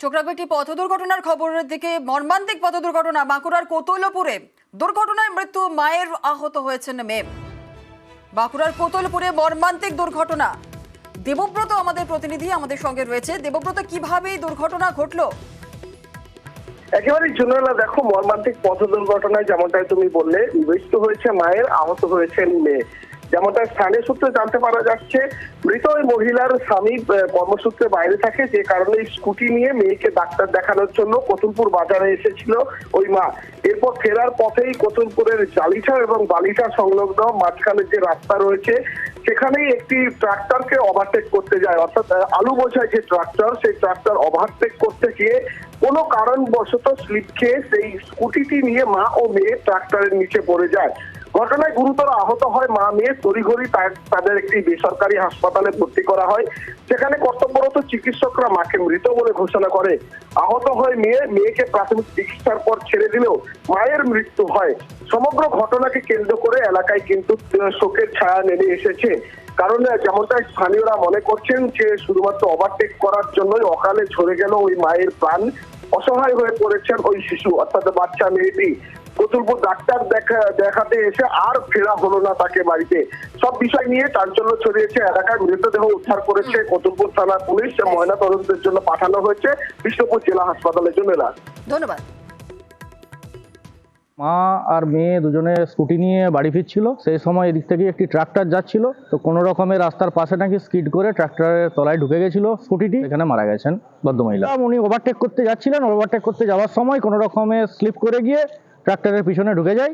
চোখ রাখবো একটি পথ দুর্ঘটনার খবরের দিকে। মর্মান্তিক পথ দুর্ঘটনা বাঁকুড়ার কোতলপুরে। দুর্ঘটনায় মৃত্যু মায়ের, আহত হয়েছেন মেয়ে। বাঁকুড়ার কোতলপুরে মর্মান্তিক দুর্ঘটনা। দেবব্রত আমাদের প্রতিনিধি আমাদের সঙ্গে রয়েছে। দেবব্রত, কিভাবে এই দুর্ঘটনা ঘটলো? একেবারেই জুনেলা, দেখো, মর্মান্তিক পথ দুর্ঘটনায় যেমনটাই তুমি বললে, মৃত্যু হয়েছে মায়ের, আহত হয়েছেন মেয়ে। যেমনটা স্থানীয় সূত্রে জানতে পারা যাচ্ছে, মৃত ওই মহিলার স্বামী কর্মসূত্রে বাইরে থাকে, যে কারণে স্কুটি নিয়ে মেয়েকে ডাক্তার দেখানোর জন্য কতুলপুর বাজারে এসেছিল ওই মা। এরপর ফেরার পথেই কতুলপুরের জালিচা এবং বালিচা সংলগ্ন মাঝখানে যে রাস্তা রয়েছে, সেখানেই একটি ট্রাক্টরকে ওভারটেক করতে যায়। অর্থাৎ আলু বোঝায় যে ট্রাক্টর, সেই ট্রাক্টর ওভারটেক করতে গিয়ে কোনো কারণবশত স্লিপ খেয়ে সেই স্কুটিটি নিয়ে মা ও মেয়ে ট্রাক্টরের নিচে পড়ে যায়। ঘটনায় গুরুতর আহত হয় মা মেয়ে। তড়িঘড়ি তাদের একটি বেসরকারি হাসপাতালে ভর্তি করা হয়। সেখানে কর্তব্যরত চিকিৎসকরা মাকে মৃত বলে ঘোষণা করে। আহত হয় মেয়েকে প্রাথমিক চিকিৎসার পর ছেড়ে দিলেও মায়ের মৃত্যু হয়। সমগ্র ঘটনাকে কেন্দ্র করে এলাকায় কিন্তু শোকের ছায়া নেমে এসেছে। কারণ যেমনটা স্থানীয়রা মনে করছেন যে শুধুমাত্র ওভারটেক করার জন্যই অকালে ঝরে গেল ওই মায়ের প্রাণ। অসহায় হয়ে পড়েছেন ওই শিশু, অর্থাৎ বাচ্চা মেয়েটি। কতুলপুর ডাক্তার দেখাতে এসে আর ফেরা হলো না তাকে বাড়িতে। সব বিষয় নিয়ে চাঞ্চল্য ছড়িয়েছে এলাকায়। মৃতদেহ উদ্ধার করেছে কতুলপুর থানা পুলিশ। ময়না তদন্তের জন্য পাঠানো হয়েছে বিষ্ণুপুর জেলা হাসপাতালের জন্য। ধন্যবাদ। মা আর মেয়ে দুজনে স্কুটি নিয়ে বাড়ি ফিরছিল। সেই সময় এদিক থেকে একটি ট্রাক্টর যাচ্ছিল, তো কোনো রকমের রাস্তার পাশে নাকি স্কিড করে ট্রাক্টরের তলায় ঢুকে গেছিল স্কুটিটি। এখানে মারা গেছেন ভদ্রমহিলা। উনি ওভারটেক করতে যাচ্ছিলেন, ওভারটেক করতে যাওয়ার সময় কোনো রকমে স্লিপ করে গিয়ে ট্রাক্টরের পিছনে ঢুকে যায়।